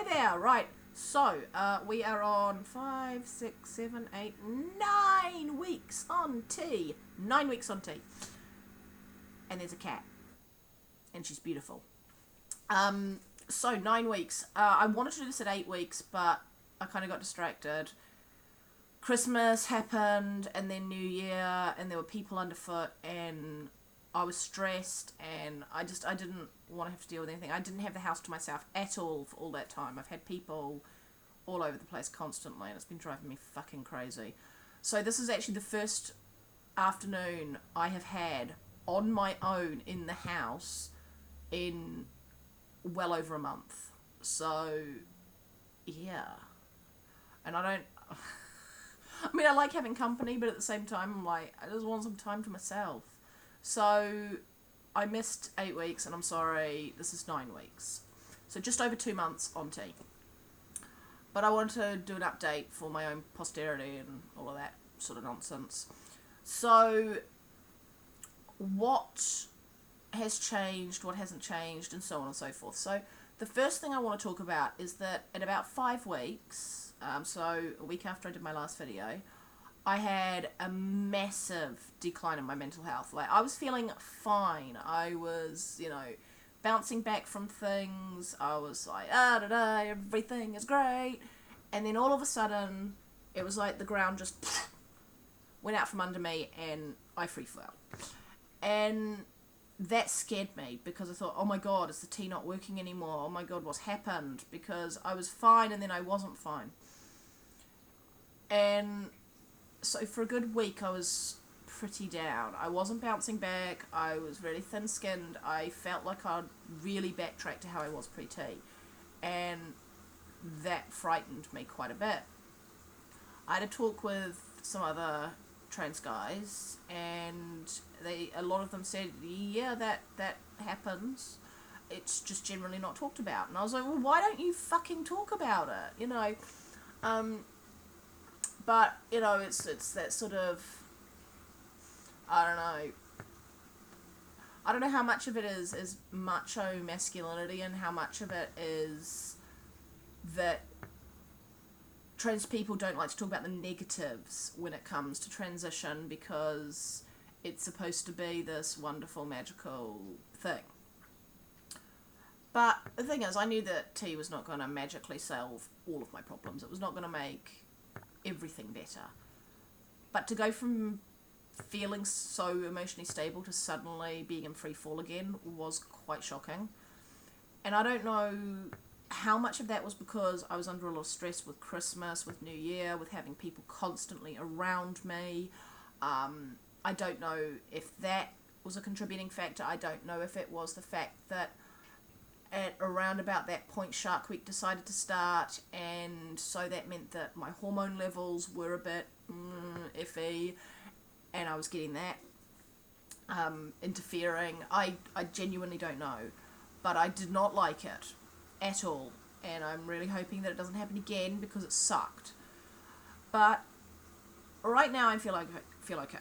Hi there, right, so, we are on 5, 6, 7, 8, 9 weeks on tea. 9 weeks on tea. And there's a cat. And she's beautiful. So 9 weeks. I wanted to do this at 8 weeks, but I kind of got distracted. Christmas happened, and then New Year, and there were people underfoot, and I was stressed, and I didn't want to have to deal with anything. I didn't have the house to myself at all for all that time. I've had people all over the place constantly, and it's been driving me fucking crazy. So this is actually the first afternoon I have had on my own in the house in well over a month. So, yeah. And I don't... I mean, I like having company, but at the same time, I'm like, I just want some time for myself. So, I missed 8 weeks, and I'm sorry, this is 9 weeks. So just over 2 months on tea. But I wanted to do an update for my own posterity and all of that sort of nonsense. So, what has changed, what hasn't changed, and so on and so forth. So, the first thing I want to talk about is that in about 5 weeks, so a week after I did my last video, I had a massive decline in my mental health. Like, I was feeling fine. I was, bouncing back from things. I was like, everything is great. And then all of a sudden, it was like the ground just went out from under me and I free fell. And that scared me because I thought, oh my god, is the tea not working anymore? Oh my god, what's happened? Because I was fine and then I wasn't fine. And so for a good week I was pretty down. I wasn't bouncing back. I was really thin-skinned. I felt like I'd really backtracked to how I was pre-tea. And that frightened me quite a bit. I had a talk with some other trans guys, and a lot of them said, yeah, that happens. It's just generally not talked about. And I was like, well, why don't you fucking talk about it? But, it's that sort of, I don't know how much of it is macho masculinity and how much of it is that trans people don't like to talk about the negatives when it comes to transition because it's supposed to be this wonderful, magical thing. But the thing is, I knew that tea was not going to magically solve all of my problems. It was not going to make everything better. But to go from feeling so emotionally stable to suddenly being in free fall again was quite shocking. And I don't know how much of that was because I was under a lot of stress with Christmas, with New Year, with having people constantly around me. I don't know if that was a contributing factor. I don't know if it was the fact that at around about that point Shark Week decided to start, and so that meant that my hormone levels were a bit iffy, and I was getting that interfering. I genuinely don't know, but I did not like it at all, and I'm really hoping that it doesn't happen again because it sucked. But right now I feel okay.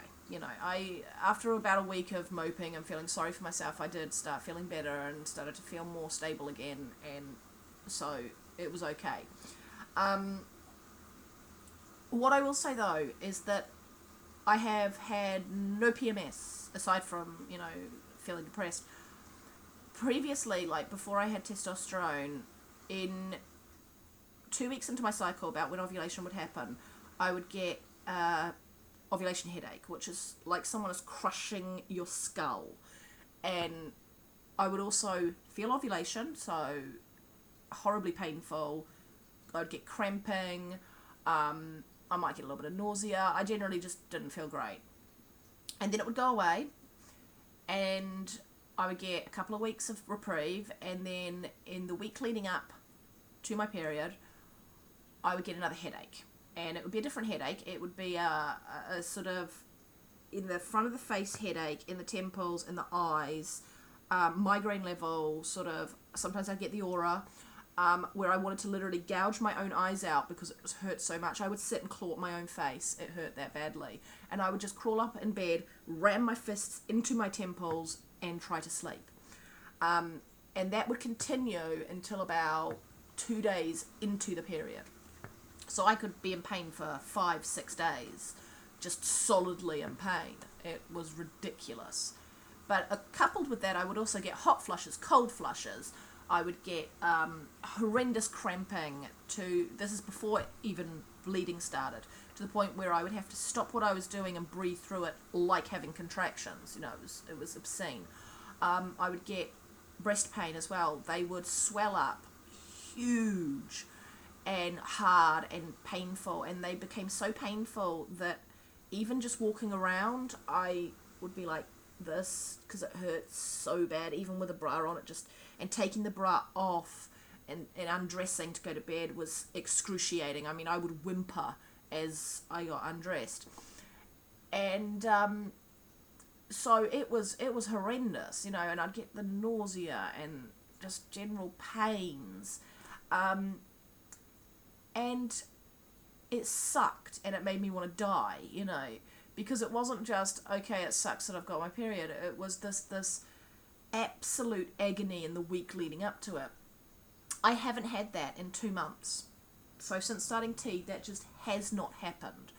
After about a week of moping and feeling sorry for myself, I did start feeling better and started to feel more stable again, and so it was okay. What I will say though is that I have had no PMS aside from, feeling depressed. Previously, like before I had testosterone, in 2 weeks into my cycle, about when ovulation would happen, I would get ovulation headache, which is like someone is crushing your skull. And I would also feel ovulation, so horribly painful. I'd get cramping. I might get a little bit of nausea. I generally just didn't feel great. And then it would go away, and I would get a couple of weeks of reprieve, and then in the week leading up to my period, I would get another headache. And it would be a different headache. It would be a sort of in the front of the face headache, in the temples, in the eyes, migraine level, sort of, sometimes I'd get the aura, where I wanted to literally gouge my own eyes out because it hurt so much. I would sit and claw at my own face. It hurt that badly. And I would just crawl up in bed, ram my fists into my temples, and try to sleep. And that would continue until about 2 days into the period. So I could be in pain for 5-6 days, just solidly in pain. It was ridiculous. But coupled with that, I would also get hot flushes, cold flushes. I would get horrendous cramping this is before even bleeding started, to the point where I would have to stop what I was doing and breathe through it like having contractions. It was obscene. I would get breast pain as well. They would swell up huge and hard and painful, and they became so painful that even just walking around, I would be like this because it hurts so bad, even with a bra on. And taking the bra off and undressing to go to bed was excruciating. I mean, I would whimper as I got undressed, and so it was horrendous, and I'd get the nausea and just general pains, and it sucked, and it made me want to die, because it wasn't just, okay, it sucks that I've got my period. It was this absolute agony in the week leading up to it. I haven't had that in 2 months. So since starting T, that just has not happened.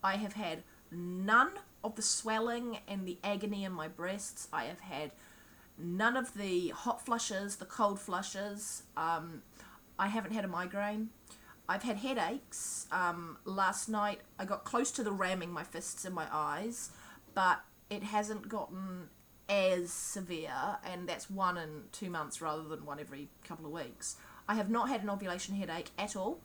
I have had none of the swelling and the agony in my breasts. I have had none of the hot flushes, the cold flushes. I haven't had a migraine. I've had headaches. Last night I got close to the ramming my fists in my eyes, but it hasn't gotten as severe, and that's 1 in 2 months rather than 1 every couple of weeks. I have not had an ovulation headache at all.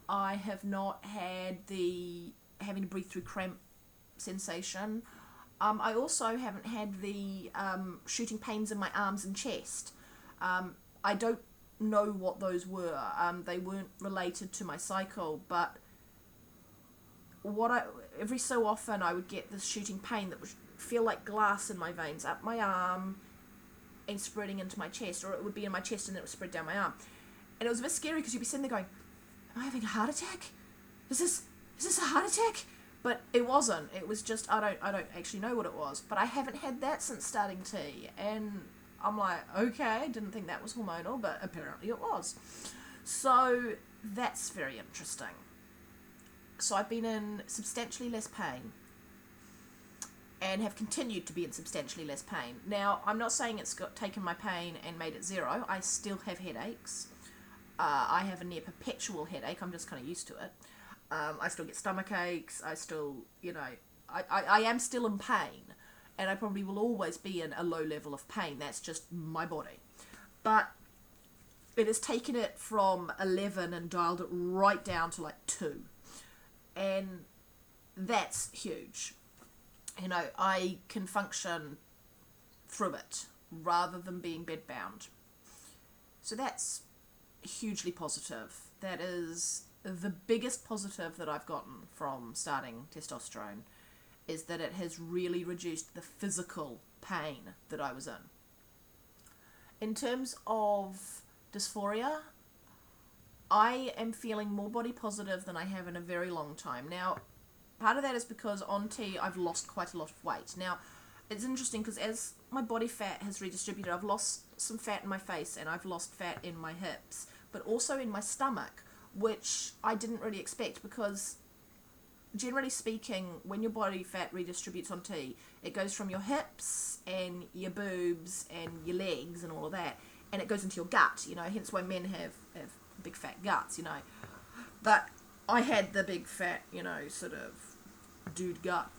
I have not had the having to breathe through cramp sensation. I also haven't had the shooting pains in my arms and chest. I don't know what those were. They weren't related to my cycle, but every so often I would get this shooting pain that would feel like glass in my veins up my arm and spreading into my chest, or it would be in my chest and it would spread down my arm. And it was a bit scary because you'd be sitting there going, am I having a heart attack? Is this a heart attack? But it wasn't. It was just, I don't actually know what it was. But I haven't had that since starting T. And I'm like, okay, didn't think that was hormonal, but apparently it was. So that's very interesting. So I've been in substantially less pain and have continued to be in substantially less pain. Now, I'm not saying it's taken my pain and made it zero. I still have headaches. I have a near perpetual headache. I'm just kind of used to it. I still get stomach aches. I still, I am still in pain. And I probably will always be in a low level of pain. That's just my body. But it has taken it from 11 and dialed it right down to like 2. And that's huge. I can function through it rather than being bedbound. So that's hugely positive. That is the biggest positive that I've gotten from starting testosterone, is that it has really reduced the physical pain that I was in. In terms of dysphoria, I am feeling more body positive than I have in a very long time. Now, part of that is because on T I've lost quite a lot of weight. Now, it's interesting because as my body fat has redistributed, I've lost some fat in my face and I've lost fat in my hips, but also in my stomach, which I didn't really expect, because generally speaking, when your body fat redistributes on T, it goes from your hips and your boobs and your legs and all of that, and it goes into your gut, hence why men have big fat guts, But I had the big fat, sort of dude gut,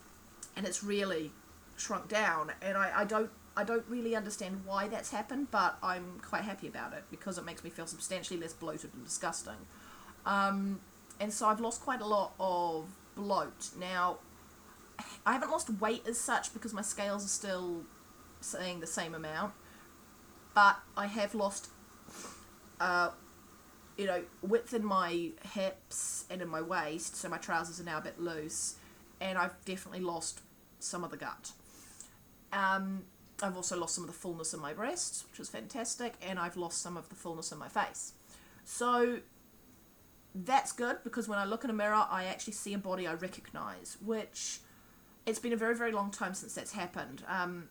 and it's really shrunk down, and I don't really understand why that's happened, but I'm quite happy about it because it makes me feel substantially less bloated and disgusting. And so I've lost quite a lot of bloat. Now, I haven't lost weight as such because my scales are still saying the same amount, but I have lost, width in my hips and in my waist, so my trousers are now a bit loose, and I've definitely lost some of the gut. I've also lost some of the fullness in my breasts, which is fantastic, and I've lost some of the fullness in my face. So that's good, because when I look in a mirror, I actually see a body I recognise, which it's been a very, very long time since that's happened.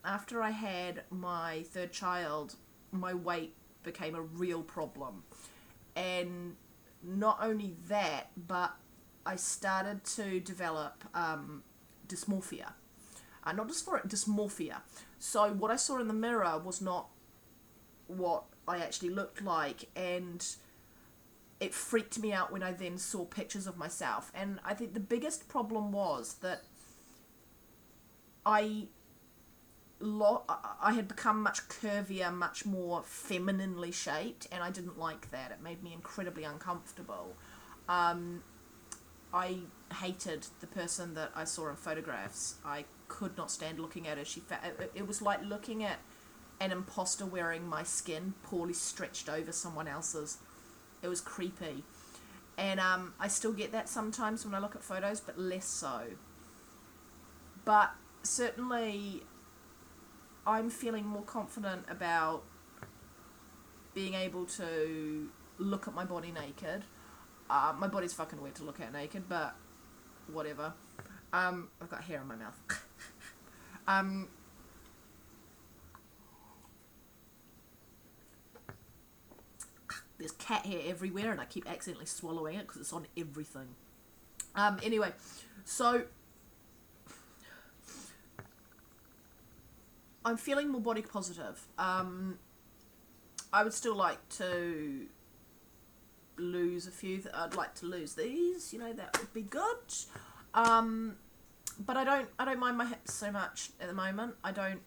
After I had my third child, my weight became a real problem. And not only that, but I started to develop dysmorphia. Not dysphoric, dysmorphia. So what I saw in the mirror was not what I actually looked like, and it freaked me out when I then saw pictures of myself. And I think the biggest problem was that I had become much curvier, much more femininely shaped, and I didn't like that. It made me incredibly uncomfortable. I hated the person that I saw in photographs. I could not stand looking at her. It was like looking at an imposter wearing my skin poorly stretched over someone else's. It was creepy. And I still get that sometimes when I look at photos, but less so. But certainly I'm feeling more confident about being able to look at my body naked. My body's fucking weird to look at naked, but whatever. I've got hair in my mouth. There's cat hair everywhere, and I keep accidentally swallowing it because it's on everything. Anyway, so I'm feeling more body positive. I would still like to lose a few. I'd like to lose these. You know, that would be good. But I don't mind my hips so much at the moment. I don't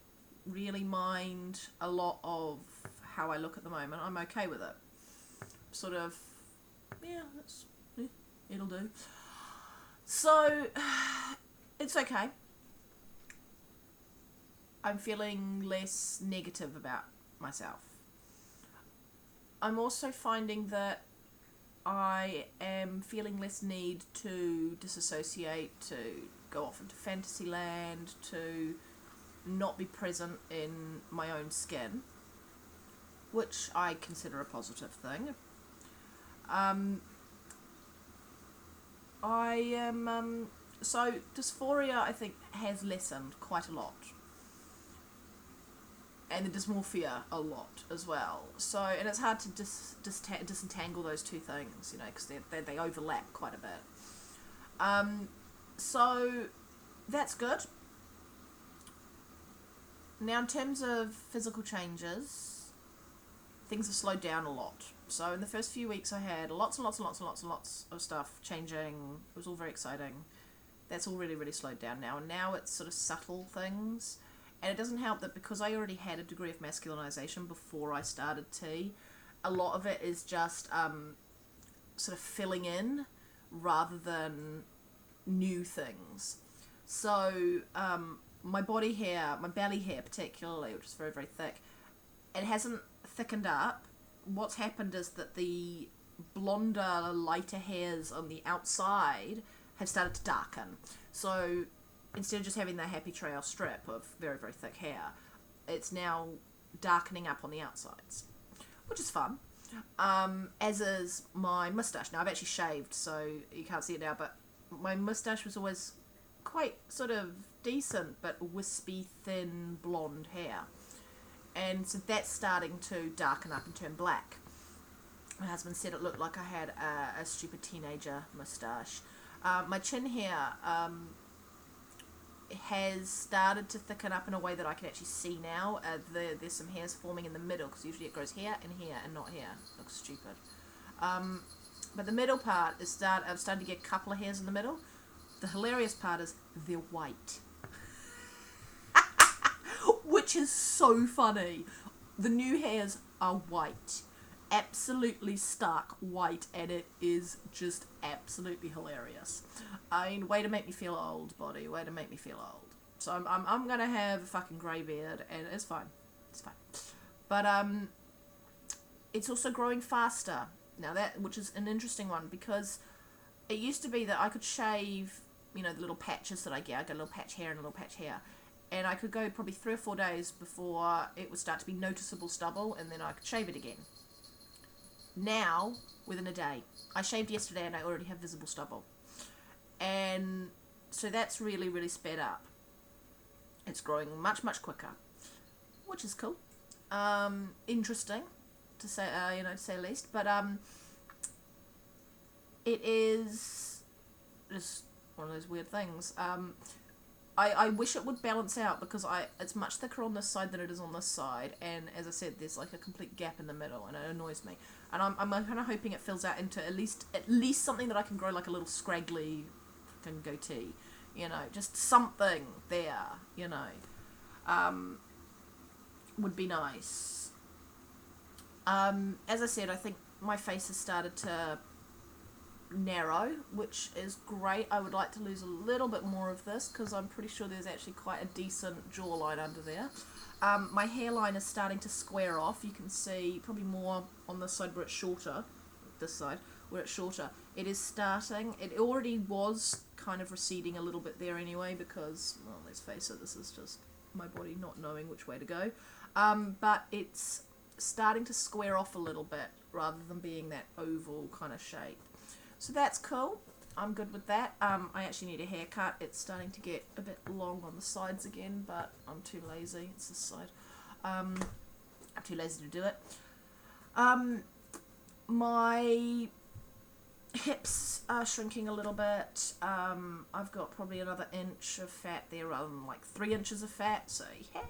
really mind a lot of how I look at the moment. I'm okay with it. Sort of, yeah, it'll do. So it's okay. I'm feeling less negative about myself. I'm also finding that I am feeling less need to disassociate, to go off into fantasy land, to not be present in my own skin, which I consider a positive thing. So dysphoria, I think, has lessened quite a lot. And the dysmorphia a lot as well. So, and it's hard to disentangle those two things, you know, because they overlap quite a bit. So that's good. Now, in terms of physical changes, things have slowed down a lot. So in the first few weeks I had lots of stuff changing. It was all very exciting. That's all really, really slowed down now. And now it's sort of subtle things. And it doesn't help that because I already had a degree of masculinization before I started tea, a lot of it is just sort of filling in rather than new things. So my body hair, my belly hair particularly, which is very, very thick, it hasn't thickened up. What's happened is that the blonder, lighter hairs on the outside have started to darken. So instead of just having the happy trail strip of very, very thick hair, it's now darkening up on the outsides, which is fun. As is my moustache. Now, I've actually shaved, so you can't see it now, but my moustache was always quite sort of decent, but wispy, thin, blonde hair. And so that's starting to darken up and turn black. My husband said it looked like I had a stupid teenager moustache. My chin hair has started to thicken up in a way that I can actually see now. There's some hairs forming in the middle, because usually it grows here and not here. It looks stupid. But the middle part is I'm starting to get a couple of hairs in the middle. The hilarious part is they're white. Which is so funny. The new hairs are white. Absolutely stark white, and it is just absolutely hilarious. I mean, way to make me feel old, body. Way to make me feel old. So I'm gonna have a fucking grey beard, and it's fine. It's fine. But it's also growing faster now, which is an interesting one, because it used to be that I could shave, you know, the little patches that I get. I got a little patch here and a little patch here. And I could go probably 3 or 4 days before it would start to be noticeable stubble, and then I could shave it again. Now, within a day. I shaved yesterday and I already have visible stubble. And so that's really, really sped up. It's growing much, much quicker, which is cool. Interesting, to say, to say the least. But it is just one of those weird things. I wish it would balance out, because it's much thicker on this side than it is on this side, and as I said, there's like a complete gap in the middle, and it annoys me. And I'm kind of hoping it fills out into at least something that I can grow like a little scraggly fucking goatee, you know, just something there, you know, would be nice. As I said, I think my face has started to narrow, which is great. I would like to lose a little bit more of this, because I'm pretty sure there's actually quite a decent jawline under there. My hairline is starting to square off. You can see probably more on this side where it's shorter, this side where it's shorter. It is starting, it already was kind of receding a little bit there anyway, because, well, let's face it, this is just my body not knowing which way to go. But it's starting to square off a little bit, rather than being that oval kind of shape. So that's cool. I'm good with that. I actually need a haircut. It's starting to get a bit long on the sides again, but I'm too lazy. It's this side. I'm too lazy to do it. My hips are shrinking a little bit. I've got probably another inch of fat there, rather than like 3 inches of fat, so yay!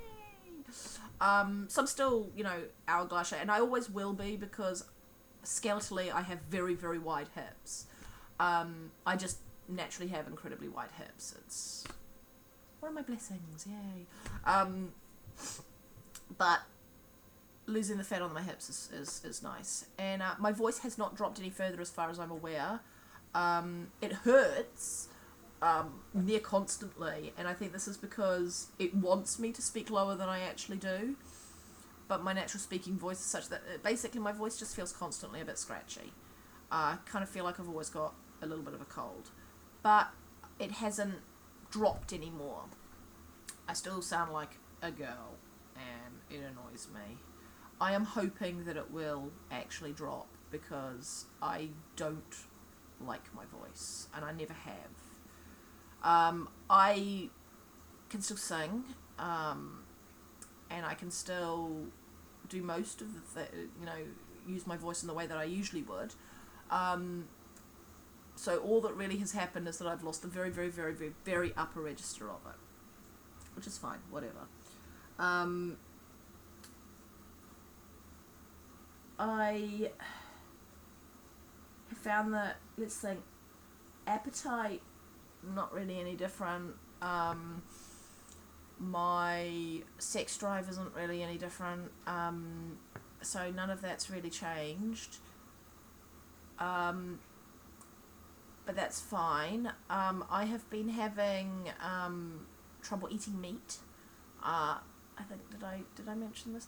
So I'm still, you know, hourglass shape, and I always will be, because skeletally I have very, very wide hips. I just naturally have incredibly wide hips. It's one of my blessings, yay. But losing the fat on my hips is nice. And my voice has not dropped any further as far as I'm aware. It hurts near constantly, and I think this is because it wants me to speak lower than I actually do. But my natural speaking voice is such that basically my voice just feels constantly a bit scratchy. I kind of feel like I've always got a little bit of a cold. But it hasn't dropped anymore. I still sound like a girl, and it annoys me. I am hoping that it will actually drop, because I don't like my voice, and I never have. I can still sing, and I can still do most of the you know, use my voice in the way that I usually would. So all that really has happened is that I've lost the very, very, very, very, very upper register of it, which is fine, whatever. I have found that, let's think, appetite, not really any different. My sex drive isn't really any different, so none of that's really changed, but that's fine. I have been having trouble eating meat. I think, did I mention this?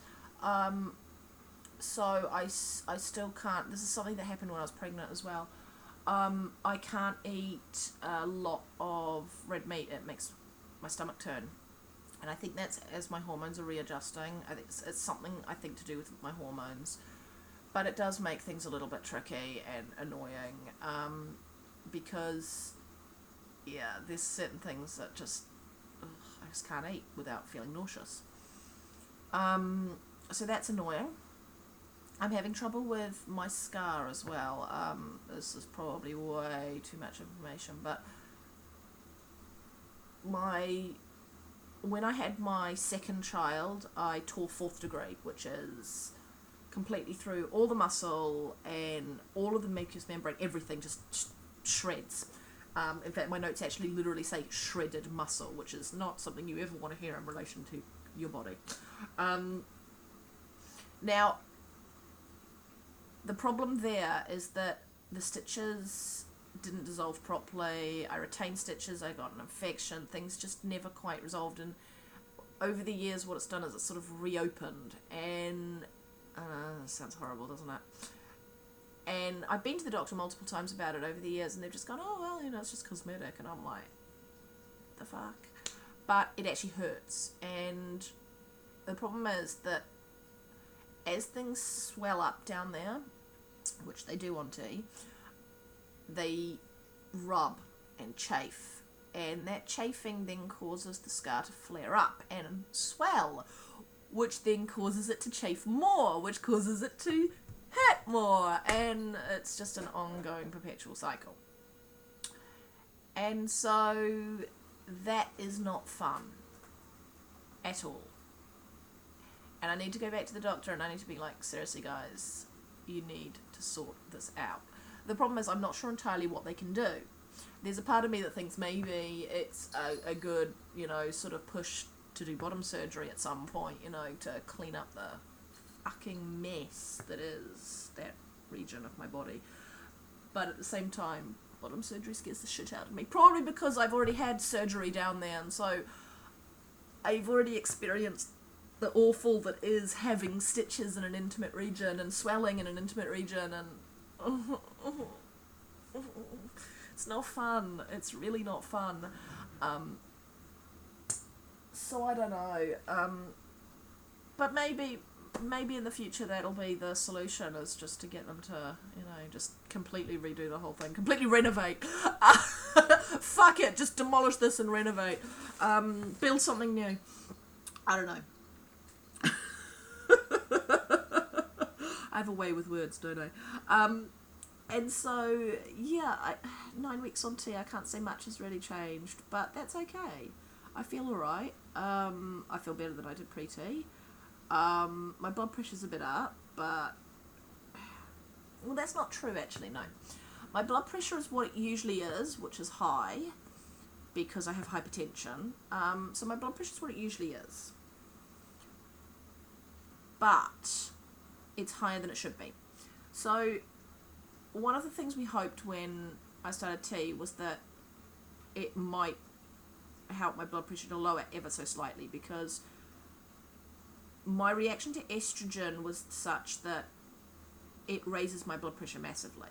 So I still can't, this is something that happened when I was pregnant as well. I can't eat a lot of red meat. It makes my stomach turn. And I think that's as my hormones are readjusting. I think it's something, I think, to do with my hormones. But it does make things a little bit tricky and annoying. Because, yeah, there's certain things that just, I just can't eat without feeling nauseous. So that's annoying. I'm having trouble with my scar as well. This is probably way too much information, but when I had my second child, I tore 4th degree, which is completely through all the muscle and all of the mucous membrane, everything just shreds. In fact, my notes actually literally say shredded muscle, which is not something you ever want to hear in relation to your body. Now, the problem there is that the stitches didn't dissolve properly. I retained stitches, I got an infection, things just never quite resolved, and over the years what it's done is it's sort of reopened, and sounds horrible, doesn't it? And I've been to the doctor multiple times about it over the years, and they've just gone, oh well, you know, it's just cosmetic, and I'm like, the fuck? But it actually hurts, and the problem is that as things swell up down there, which they do on tea, they rub and chafe, and that chafing then causes the scar to flare up and swell, which then causes it to chafe more, which causes it to hit more, and it's just an ongoing perpetual cycle. And so that is not fun at all. And I need to go back to the doctor and I need to be like, seriously guys, you need to sort this out. The problem is I'm not sure entirely what they can do. There's a part of me that thinks maybe it's a good, sort of push to do bottom surgery at some point, to clean up the fucking mess that is that region of my body. But at the same time, bottom surgery scares the shit out of me. Probably because I've already had surgery down there, and so I've already experienced the awful that is having stitches in an intimate region and swelling in an intimate region, and it's not fun. It's really not fun. So I don't know. But maybe in the future that'll be the solution, is just to get them to, just completely redo the whole thing. Completely renovate. Fuck it, just demolish this and renovate. Build something new. I don't know. I have a way with words, don't I? And so, yeah, 9 weeks on T, I can't say much has really changed, but that's okay. I feel alright. I feel better than I did pre-T. My blood pressure's a bit up, but... Well, that's not true, actually, no. My blood pressure is what it usually is, which is high, because I have hypertension. So my blood pressure is what it usually is. But it's higher than it should be. So one of the things we hoped when I started T was that it might help my blood pressure to lower ever so slightly, because my reaction to estrogen was such that it raises my blood pressure massively.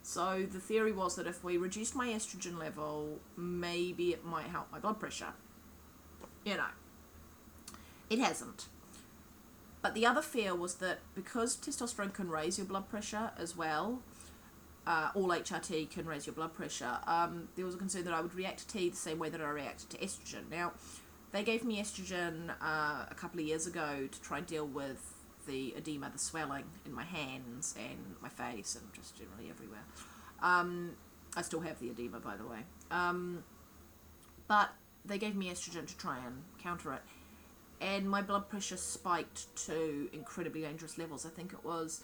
So the theory was that if we reduced my estrogen level, maybe it might help my blood pressure. It hasn't. But the other fear was that because testosterone can raise your blood pressure as well, all HRT can raise your blood pressure, there was a concern that I would react to T the same way that I reacted to estrogen. Now, they gave me estrogen a couple of years ago to try and deal with the edema, the swelling in my hands and my face and just generally everywhere. I still have the edema, by the way. But they gave me estrogen to try and counter it. And my blood pressure spiked to incredibly dangerous levels. I think it was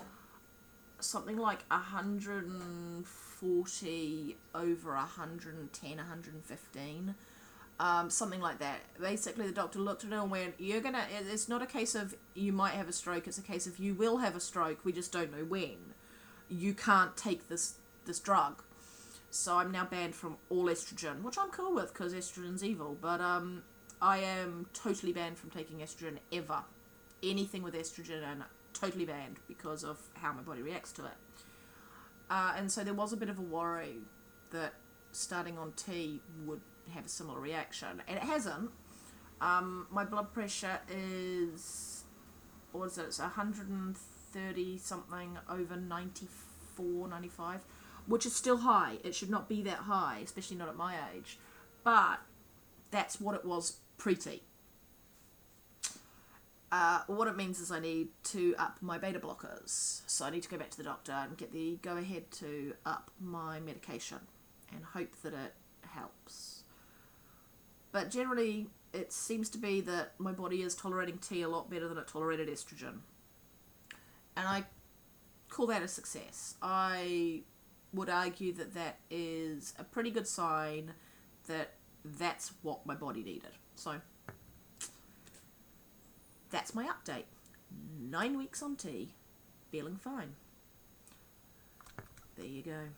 something like 140 over 110, 115. Something like that. Basically, the doctor looked at it and went, it's not a case of you might have a stroke, it's a case of you will have a stroke, we just don't know when. You can't take this drug. So I'm now banned from all estrogen, which I'm cool with because estrogen's evil, but I am totally banned from taking estrogen ever. Anything with estrogen, and totally banned because of how my body reacts to it. And so there was a bit of a worry that starting on T would have a similar reaction, and it hasn't. My blood pressure is, what is it, it's 130 something over 94, 95, which is still high. It should not be that high, especially not at my age, but that's what it was pre-T. What it means is I need to up my beta blockers, so I need to go back to the doctor and get the go-ahead to up my medication and hope that it helps. But generally, it seems to be that my body is tolerating T a lot better than it tolerated estrogen. And I call that a success. I would argue that that is a pretty good sign that that's what my body needed. So, that's my update. 9 weeks on T, feeling fine. There you go.